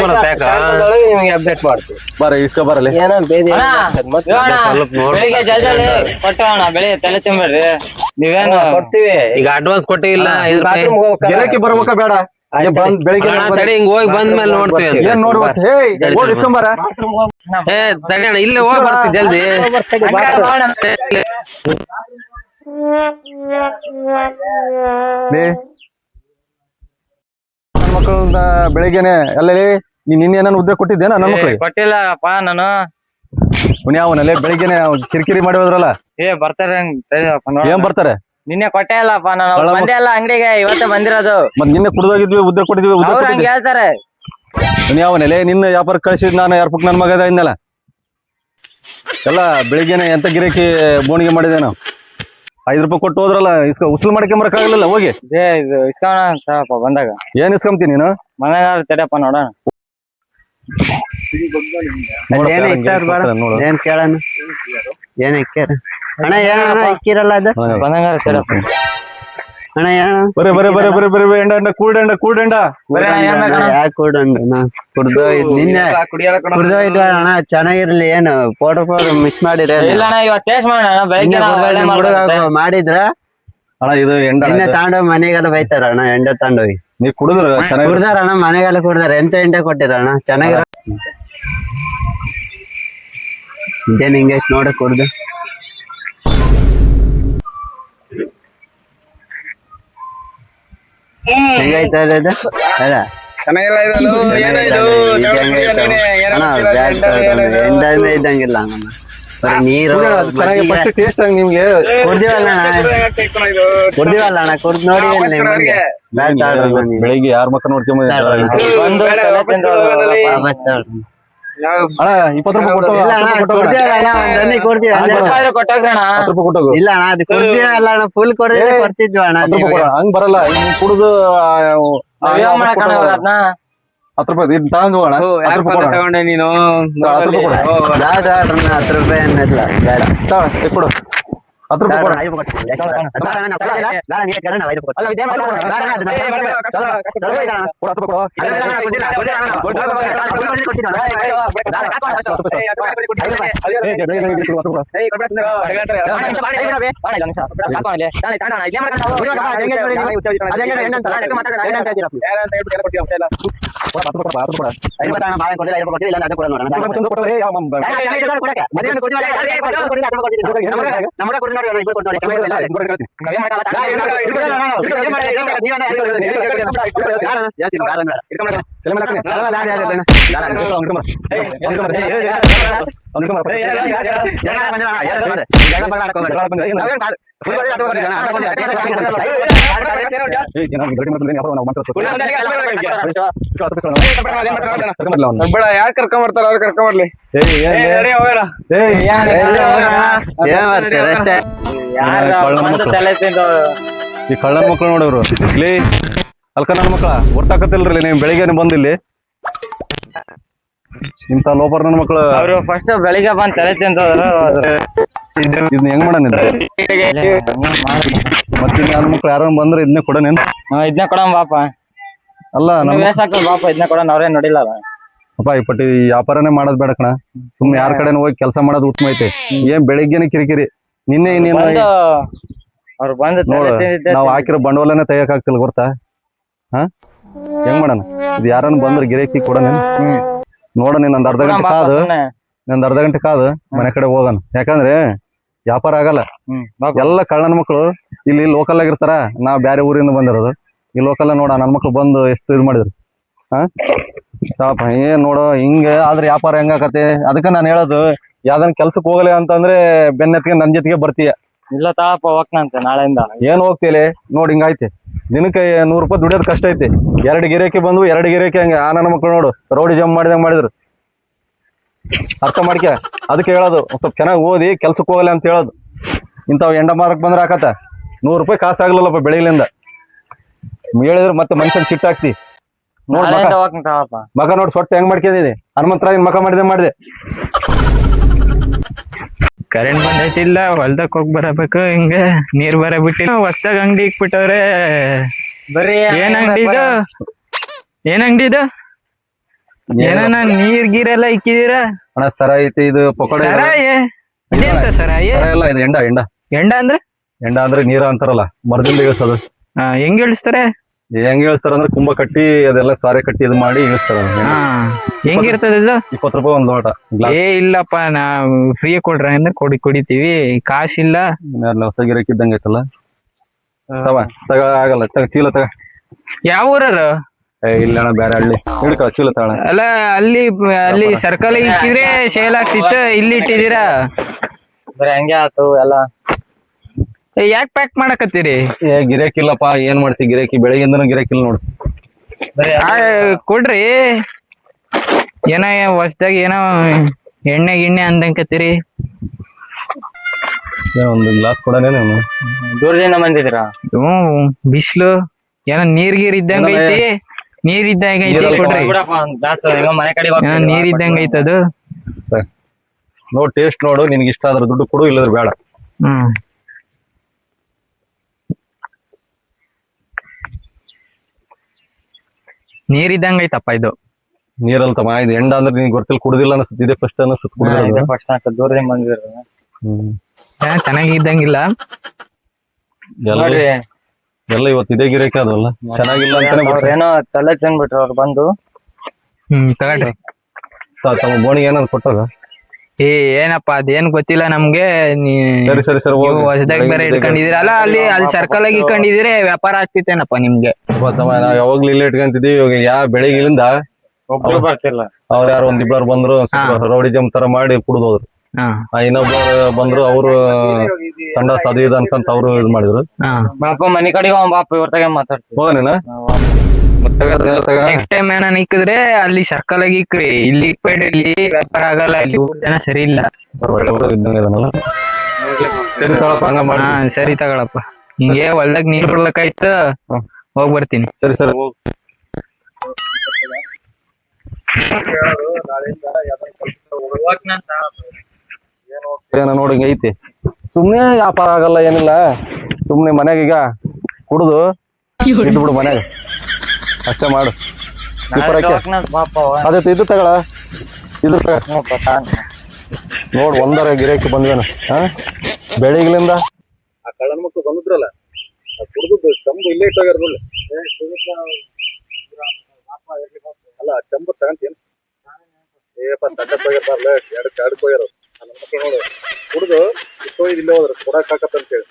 ಬರುತ್ತೆ ಯಾಕ? ನಿಮ್ಗೆ ಅಪ್ಡೇಟ್ ಮಾಡ್ತೀವಿ. ಬರ್ರಿ ಇಸ್ಕೊ ಬರಲಿ. ಏನೋ ಬೇರೆ ಸ್ವಲ್ಪ ನೋಡಿ. ಬೆಳಿಗ್ಗೆ ಜಲ್ದಿ ಕೊಟ್ಟೋಣ. ಬೆಳಿಗ್ಗೆ ತಲೆ ತಿನ್ಬೇಡ್ರಿ. ನೀವೇನು ಕೊಡ್ತೀವಿ. ಈಗ ಅಡ್ವಾನ್ಸ್ ಕೊಟ್ಟಿಲ್ಲ 5 ರೂಪಾಯಿ. ಗಿರಾಕಿ ಬರ್ಬೇಕಾ ಬೇಡ? ಬೆಳಿಗ್ಗೆ ಅಣ್ಣ ತಡಿ, ಹಿಂಗ್ ಹೋಗಿ ಬಂದ್ಮೇಲೆ ನೋಡ್ತೀವಿ ಅಂತ. ಏನ್ ನೋಡ್ಬೇಕು? ಹೇ ಹೋಗಿ ಇಸ್ಕೊಂಬರ. ಏ ತಡಿ ಅಣ್ಣ, ಇಲ್ಲೇ ಹೋಗಿ ಬರ್ತೀವಿ ಜಲ್ದಿ. ನನ್ನ ಮಕ್ಕಳ ಬೆಳಿಗ್ಗೆನೆ ಅಲ್ಲೇ ನೀನ್ ನಿನ್ನೆ ಏನಾನ ಉದ್ಯೋಗ ಕೊಟ್ಟಿದ್ದೇನ ನನ್ನ ಮಕ್ಕಳಿಗೆ? ಕೊಟ್ಟಿಲ್ಲಪ್ಪ ನಾನು. ಅವನಲ್ಲೇ ಬೆಳಿಗ್ಗೆನೆ ಕಿರಿಕಿರಿ ಮಾಡಿ ಹೋದ್ರಲ್ಲ. ಬರ್ತಾರೆ ಏನ್ ಬರ್ತಾರೆ? ನಿನ್ನೆ ಕೊಟ್ಟೆ ಇಲ್ಲಪ್ಪ ನಾನು. ಕಳ್ಳ ಬಂದೇ ಇಲ್ಲ ಅಂಗಡಿಗೆ, ಇವತ್ತೇ ಬಂದಿರೋದು. ಮತ್ ನಿನ್ನೆ ಕುಡ್ದೋಗಿದ್ವಿ, ಉದ್ಯೋಗ ಕೊಟ್ಟಿದ್ವಿ, ಉದ್ಯೋಗ ಅವ್ರು ಹಂಗ ಕೊಟ್ಟಿದ್ವಿ. ಹೇಳ್ತಾರೆ. ಅವನಲ್ಲೇ ನಿನ್ನ ವ್ಯಾಪಾರ ಕಳಿಸಿದ್ ನಾನು ಯಾರ್ಪಕ್ ನನ್ ಮಗದ ಇನ್ನಲ್ಲ ಎಲ್ಲ ಬೆಳಿಗ್ಗೆನೆ ಎಂತ ಗಿರಾಕಿ ಬೋಣಿಗೆ ಮಾಡಿದೆ ನಾವು. 5 ರೂಪಾಯಿ ಕೊಟ್ಟು ಹೋದ್ರಲ್ಲ, ಉಸ್ಲು ಮಾಡ್ಕೊಂಬರಕ್ಕಾಗಲಿಲ್ಲ. ಹೋಗಿ ಇದು ಇಸ್ಕೋಣ ಅಂತಪ್ಪ ಬಂದಾಗ. ಏನ್ ಇಸ್ಕೊಂತೀನಿ ನೀನು? ಮನೆಗಾರ ತಡೆಯಪ್ಪ ನೋಡೋಣ. ಏನ್ ಕೇಳಣ? ಏನ್ ಇಕ್ಕ್ಯಾರ ಅಣ್ಣ? ಏನಣ್ಣ ಇಕ್ಕಿರಲ್ಲ ಅದು? ಬಂದಂಗಾರ ತಡೆಯಪ್ಪ ಅಣ್ಣ. ಏನ ಬರೇ ಬರೇ ಬರೇ ಬರೇ ಬರೇ ಎಂಡ ಕೂಡಂಡ ಕೂಡಂಡ ಯಾಕೆ ಕೊಡಂಡ? ಕುಡ್ದೋಯ್ದು ನಿನ್ನೆ ಕುಡ್ದೋಯ್ದು ಅಣ್ಣ. ಚೆನ್ನಾಗಿರ್ಲಿ. ಏನು ಫೋಟೋ ಮಿಸ್ ಮಾಡಿರ? ಇಲ್ಲ ಅಣ್ಣ, ಇವತ್ತು ಟೇಸ್ಟ್ ಮಾಡೋಣ. ಬೆಳಿಗ್ಗೆ ಮಾಡಿದ್ರ ಅಣ್ಣ ಇದು ಎಂಡ ನಿನ್ನೆ ತಾಂಡೋಗಿ ಮನೆಗೆಲ್ಲ ಬೈತಾರ ಅಣ್ಣ. ಎಂಡ ತಾಂಡೋಗಿ ನೀವ್ ಕುಡಿದ್ರ ಚೆನ್ನಾಗಿ ಕುಡ್ದಾರ ಅಣ್ಣ. ಮನೆಗೆಲ್ಲ ಕುಡ್ದಾರ. ಎಂತ ಎಂಡೆ ಕೊಟ್ಟಿರ ಅಣ್ಣ? ಚೆನ್ನಾಗಿರ ಇದೇನ್ ಹಿಂಗೈತ್ ನೋಡ ಕುಡ್ದು ಹೆಂಗೈತ ಅದು ಅಲ್ಲ ಎಂಡನೇ ಇದ್ದಂಗಿಲ್ಲ ಬರೀ ನೀರು ಫಸ್ಟ್ ಟೇಸ್ಟ್ ನಿಮ್ಗೆ ಕುಡ್ದಿವಲ್ಲ ಅಣ್ಣ ಕುಡ್ದು ನೋಡಿ ಬೆಳಿಗ್ಗೆ ಯಾರ ಮಕ್ಕ ನೋಡ್ಕೊಂಬ ಅಣ್ಣ 20 ರೂಪಾಯಿ ಕೊಡ್ತೀವಿ ಕೊಟ್ಟೋಗ್ರಣ ಇಲ್ಲ ಅಣ್ಣ ಅದು ಕುಡ್ದಿವಲ್ಲ ಅಣ್ಣ ಫುಲ್ ಕೊಡ್ದಿದ್ರೆ ಕೊಡ್ತಿದ್ವಿ ಅಣ್ಣ ಹಂಗ್ ಬರಲ್ಲ ಕುಡುದು ಅದನ್ನ 10 ರೂಪಾಯಿ ಇದು ತಗೊಂಡು ಅಣ್ಣ ತಗೊಂಡೆ ನೀನು 10 ರೂಪಾಯಿ ಅನ್ನೋದಿಲ್ಲ ಬೇಡ ಕೊಡು 10 ರೂಪಾಯಿ ಕೊಡು ಯಾರು ಕರ್ಕೊಂಡ್ ಬರ್ತಾರ ಅವ್ರು ಕರ್ಕೊಂಡ್ ಬರ್ಲಿ ಈ ಕಳ್ಳನ ಮಕ್ಳು ನೋಡವ್ರು ಇಲ್ಲಿ ಅಲ್ಕ ನನ್ನ ಮಕ್ಳ ಒಟ್ಟಾಕತ್ತಿಲ್ರಿ ನೀವು ಬೆಳಿಗ್ಗೆ ಬಂದಿಲ್ಲಿ ಇಂತ ಲೋಪರ್ ನನ್ನ ಮಕ್ಳು ಅವ್ರು ಫಸ್ಟ್ ಬೆಳಿಗ್ಗೆ ಬಂದ್ ತಲೆ ತಿಂತವ್ರು ಇದನ್ನ ಹೆಂಗ್ ಮಾಡೋಣ ಮತ್ತೆ ನನ್ನ ಮಕ್ಳು ಯಾರ ಬಂದ್ರೆ ಇದನ್ನೇ ಕೊಡನೇನ್ ಇದನ್ನ ಕೊಡಮ್ ಬಾಪ ಅಲ್ಲ ಬಾಪ ಇದನ್ನ ಕೊಡೋಣ ಅವ್ರೇನ್ ನೋಡಿಲ್ಲ ಅಪ್ಪ ಈ ಪಟ್ಟಿ ವ್ಯಾಪಾರನೇ ಮಾಡೋದ್ ಬೇಡ ಕಣ ಸುಮ್ನೆ ಯಾರ ಕಡೆ ಹೋಗಿ ಕೆಲಸ ಮಾಡೋದು ಉತ್ತಮ ಐತೆ ಏನ್ ಬೆಳಿಗ್ಗೆನೆ ಕಿರಿಕಿರಿ ನಿನ್ನೆ ನೀನು ಅವ್ರು ಬಂದು ನೋಡು ನಾವ್ ಹಾಕಿರೋ ಬಂಡವಾಳನೇ ತೆಗಿಯಕ್ ಆಗ್ತಿಲ್ಲ ಗೊತ್ತಾ ಹಾ ಹೆಂಗ್ ಮಾಡೋಣ ಇದು ಯಾರನ್ನ ಬಂದ್ರೆ ಗಿರಾಕಿ ಕೊಡೋಣ ನೋಡ ನೀನ್ ಅರ್ಧ ಗಂಟೆ ಕಾದು ಮನೆ ಕಡೆ ಹೋಗೋಣ ಯಾಕಂದ್ರೆ ವ್ಯಾಪಾರ ಆಗಲ್ಲ ಎಲ್ಲ ಕಳ್ಳನ ಮಕ್ಳು ಇಲ್ಲಿ ಲೋಕಲ್ ಆಗಿರ್ತಾರ ನಾವ್ ಬ್ಯಾರೆ ಊರಿಂದ ಬಂದಿರೋದು ಈ ಲೋಕಲ್ ನೋಡ ನನ್ ಮಕ್ಳು ಬಂದು ಎಷ್ಟು ಇದು ಮಾಡಿದ್ರು ಹಾ ಏನ್ ನೋಡು ಹಿಂಗೆ ಆದ್ರೆ ವ್ಯಾಪಾರ ಹೆಂಗಾಕತಿ ಅದಕ್ಕೆ ನಾನು ಹೇಳೋದು ಯಾವ್ದನ್ ಕೆಲ್ಸಕ್ ಹೋಗಲಿ ಅಂತಂದ್ರೆ ಬೆನ್ನತ್ತಿಗೆ ನನ್ ಜೊತೆಗೆ ಬರ್ತೀಯ ಇಲ್ಲ ತಾಳಪ್ಪ ಹೋಗ್ನಂತೆ ನಾಳೆಯಿಂದ ಏನ್ ಹೋಗ್ತೀಲಿ ನೋಡಿ ಹಿಂಗೈತಿ ದಿನಕ್ಕೆ 100 ರೂಪಾಯಿ ದುಡಿಯೋದು ಕಷ್ಟ ಐತಿ 2 ಗಿರಾಕಿ ಬಂದ್ವು 2 ಗಿರಾಕಿ ಹಂಗೆ ಆ ನನ್ನ ಮಕ್ಳು ನೋಡು ರೋಡಿ ಜಂಪ್ ಮಾಡಿದಂಗ್ ಮಾಡಿದ್ರು ಅರ್ಥ ಮಾಡ್ಕ್ಯ ಅದಕ್ಕೆ ಹೇಳೋದು ಒಂದ್ ಸ್ವಲ್ಪ ಚೆನ್ನಾಗಿ ಓದಿ ಕೆಲ್ಸಕ್ಕೆ ಹೋಗಲ್ಲ ಅಂತ ಹೇಳೋದು ಇಂಥವ್ ಎಂಡ ಮಾರಕ್ ಬಂದ್ರೆ ಹಾಕತ್ತ 100 ರೂಪಾಯಿ ಕಾಸು ಆಗ್ಲಿಲ್ಲಪ್ಪ ಬೆಳಿಗ್ಲಿಂದ ಹೇಳಿದ್ರೆ ಮತ್ತೆ ಮನುಷ್ಯನ್ ಸಿಟ್ಟಾಗ್ತಿ ನೋಡ್ ಮಗ ನೋಡಿ ಸೊಟ್ಟ ಹೆಂಗ್ ಮಾಡ್ಕೊಂಡಿದಿ ಹನುಮಂತರಾಯನ್ ಮಕ ಮಾಡಿದೆ ಕರೆಂಟ್ ಬಂದೈತಿಲ್ಲ ಹೊಲ್ದಕ್ ಹೋಗಿ ಬರಬೇಕು ಹಿಂಗ ನೀರ್ ಬರ ಬಿಟ್ಟಿಲ್ಲ ಹೊಸ್ದಾಗ ಅಂಗಡಿ ಇಕ್ಬಿಟ್ಟವ್ರೆ ಬರ್ರಿ ಏನ್ ಅಂಗಡಿ ಇದು ಏನ ನೀರ್ ಗೀರೆಲ್ಲ ಇಕ್ಕಿದೀರ ಅಣ್ಣ ಸರ ಐತಿ ಇದು ಪಕೋಡ ಇದೆಂತ ಸರ ಎಲ್ಲ ಇದು ಎಂಡ ಅಂದ್ರೆ ನೀರ ಅಂತಾರಲ್ಲ ಮರದಿಂದ ಇಳಿಸೋದು ಹೆಂಗ್ ಇಳಿಸ್ತಾರೆ ಹೆಂಗ್ ಇಳಿಸ್ತಾರ ಅಂದ್ರೆ ಕುಂಭ ಕಟ್ಟಿ ಅದೆಲ್ಲ ಸಾರೆ ಕಟ್ಟಿ ಇದು ಮಾಡಿ ಇಳಿಸ್ತಾರ ಹೆಂಗಿರ್ತದ ಇದು 20 ರೂಪಾಯಿ ಒಂದ್ ಲೋಟ ಇಲ್ಲಪ್ಪ ನಾ ಫ್ರೀ ಕೊಡ್ರ ಅಂದ್ರೆ ಕುಡಿತೀವಿ ಕಾಸಿಲ್ಲ ಹೊಸ ಗಿರಾಕಿ ಇದ್ದಂಗ ಐತಲ್ಲ ತಗ ಆಗಲ್ಲ ಚೀಲ ತಗ ಯಾವ ಊರರು ಇಲ್ಲ ಅಣ್ಣ ಬೇರೆ ಹಳ್ಳಿ ಹಿಡ್ಕ ಚೀಲ ತಗೋಣ ಅಲ್ಲ ಅಲ್ಲಿ ಸರ್ಕಲ್ ಇಕ್ಕಿದ್ರೆ ಸೇಲ್ ಆಗ್ತಿತ್ತು ಇಲ್ಲಿ ಇಟ್ಟಿದ್ದೀರಾ ಬರೀ ಹಂಗೆ ಆತು ಎಲ್ಲ ಯಾಕೆ ಪ್ಯಾಕ್ ಮಾಡಕತ್ತೀರಿ ಗಿರಾಕಿ ಇಲ್ಲಪ್ಪ ಏನ್ ಮಾಡ್ತಿ ಗಿರಾಕಿ ಬೆಳಗ್ಗಿಂದನೂ ಗಿರಾಕಿ ಇಲ್ಲ ನೋಡು ಕೊಡ್ರಿ ಏನೋ ಹೊಸ್ದಾಗ ಏನೋ ಎಣ್ಣೆ ಅಂದಂಕತ್ತೀರಿ ಒಂದು ಗ್ಲಾಸ್ ಕೊಡನೇನು ದೂರದಿಂದ ಬಂದಿದ್ದೀರಾ ಬಿಸ್ಲು ಏನೋ ನೀರ್ ಇದ್ದಂಗ ಐತಿ ನೀರ್ ಇದ್ದಂಗ ಐತಿ ಕೊಡ್ರಿ ಮನೆ ಕಡೆ ನೀರ್ ಇದ್ದಂಗ ಐತದು ನೋಡ್ ಟೇಸ್ಟ್ ನೋಡು ನಿನ್ಗೆ ಇಷ್ಟ ಆದ್ರೆ ದುಡ್ಡು ಕೊಡು ಇಲ್ಲದ್ರೆ ಬೇಡ ನೀರ್ ಇದ್ದಂಗ ಐತಪ್ಪ ಇದು ನೀರಲ್ಲಿ ತಮ್ಮ ಇದು ಎಂಡ ಅಂದ್ರೆ ನಿನ್ಗೆ ಗೊತ್ತಿಲ್ಲ ಕುಡುದಿಲ್ಲ ಅನ್ಸುತ್ತೆ ಇದೆ ಫಸ್ಟ್ ಅನ್ಸುತ್ತೆ ದೂರದಿಂದ ಬಂದಿರ ಚೆನ್ನಾಗಿದ್ದಂಗಿಲ್ಲ ಎಲ್ಲ ಇವತ್ತು ಇದೇ ಗಿರಾಕಿ ಅದಲ್ಲ ಚೆನ್ನಾಗಿಲ್ಲ ಅಂತಾನೆ ಏನೋ ತಲೆ ತಿನ್ಬಿಟ್ರು ಅವ್ರು ಬಂದು ತಗೊಳ್ರಿ ತಮ್ಮ ಬೋಣಿಗೆ ಏನಾದ್ರು ಕೊಟ್ಟಾಗ ಏನಪ್ಪ ಅದೇನ್ ಗೊತ್ತಿಲ್ಲ ನಮ್ಗೆ ಸರಿ ಸರಿ ಸರಿ ನೀವು ಹೊಸದಾಗಿ ಬೇರೆ ಇಟ್ಕೊಂಡಿದ್ದೀರಲ್ಲ ಅಲ್ಲಿ ಸರ್ಕಲ್ ಆಗಿ ಇಟ್ಕೊಂಡಿದ್ರೆ ವ್ಯಾಪಾರ ಆಗ್ತಿತ್ತೇನಪ್ಪ ನಿಮ್ಗೆ. ನಾವ್ ಯಾವಾಗ್ಲೂ ಇಲ್ಲೇ ಇಟ್ಕೊಂತಿದೀವಿ. ಇವಾಗ ಯಾವ ಬೆಳಿಗ್ಗೆಲಿಂದ ಒಬ್ರು ಬರ್ತಿಲ್ಲ. ಅವ್ರು ಯಾರು ಒಂದಿಬ್ರು ಬಂದ್ರು ರೌಡಿ ಜಂಪ್ ತರ ಮಾಡಿ ಕುಡ್ದು ಹೋದ್ರು. ಇನ್ನೊಬ್ರು ಬಂದ್ರು ಅವ್ರು ಸಂಡಾಸ್ ಅದು ಇದು ಅನ್ಕಂತ ಅವ್ರು ಇದು ಮಾಡಿದ್ರು. ಬಾಪ ಮನಿ ಕಡೆಗೆ ಬಾಪ ಇವ್ರ ತಗ ಮಾತಾಡ್ತೀವಿ. ಹೋಗನೇನ ನೆಕ್ಸ್ಟ್ ಟೈಮ್ ಏನಾನ ಇಕ್ಕಿದ್ರೆ ಅಲ್ಲಿ ಸರ್ಕಲ್ ಆಗಿ ಇಕ್ರಿ. ಇಲ್ಲಿ ಇಕ್ಬೇಡಿ, ಇಲ್ಲಿ ವ್ಯಾಪಾರ ಆಗಲ್ಲ. ಇಲ್ಲಿ ಜನ ಸರಿ ಇಲ್ಲ. ಸರಿ ತಗೊಳಪ್ಪ, ಹಂಗ ಮಾಡಿ. ಸರಿ ತಗೊಳಪ್ಪ. ಹಿಂಗೆ ಹೊಲ್ದಾಗ ನೀರ್ ಬಿಡ್ಬೇಕಾಯ್ತು, ಹೋಗ್ ಬರ್ತೀನಿ. ಸರಿ ಸರಿ ಹೋಗ್. ಏನ ನೋಡಿ ಹಿಂಗ ಐತಿ. ಸುಮ್ನೆ ವ್ಯಾಪಾರ ಆಗಲ್ಲ ಏನಿಲ್ಲ. ಸುಮ್ನೆ ಮನ್ಯಾಗ ಈಗ ಕುಡ್ದು ಇದ್ದು ಬಿಡು ಮನ್ಯಾಗ, ಅಷ್ಟೇ ಮಾಡು. ಅದೇ ಇದು ತಗೊಳ, ಇದು ನೋಡ್ ಒಂದರ ಗಿರಾಕಿ ಬಂದ್ವೇನ ಬೆಳಿಗ್ಲಿಂದ. ಆ ಕಳ್ಳನ ಮಕ್ಕಳು ಬಂದಿದ್ರಲ್ಲ, ಕುಡ್ದು ಚಂಬು ಇಲ್ಲೇ ಇಟ್ಟಾಗಿರಲ್ಲ. ಅಲ್ಲ ಚಂಬು ತಗಂತೇನು ಏಪ್ಪ ತಗಕ್ ಹೋಗಿರ್ತಾರಲ್ಲ, ಎರಡಕ್ಕೆ ಹೋಗ್ಯಾರ ನನ್ನ ಮಕ್ಕಳು. ನೋಡು ಕುಡ್ದು ಇಟ್ಟೋಯ್ದು ಇಲ್ಲೇ ಹೋದ್ರ ಕೊಡಕ್ ಹಾಕತ್ತಂತೇಳಿ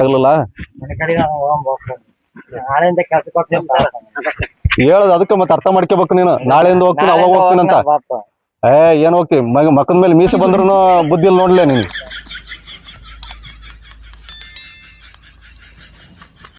ಆಗ್ಲಿಲ್ಲ. ನಾಳೆಯಿಂದ ಕೆಲ್ಸಕ್ಕೆ ಹೋಗ್ತೀನಿ. ಹೇಳದ್ ಅದಕ್ಕೆ ಮತ್ತೆ ಅರ್ಥ ಮಾಡ್ಕೋಬೇಕು ನೀನು. ನಾಳೆಯಿಂದ ಹೋಗ್ತೀನಿ, ಅವಾಗ ಹೋಗ್ತೀನಿ ಅಂತ. ಏನ್ ಹೋಗ್ತಿ? ಮಕ್ಕದ ಮೇಲೆ ಮೀಸೆ ಬಂದ್ರು ಬುದ್ಧಿ ಇಲ್ಲ ನೋಡ್ಲೇ ನೀನು.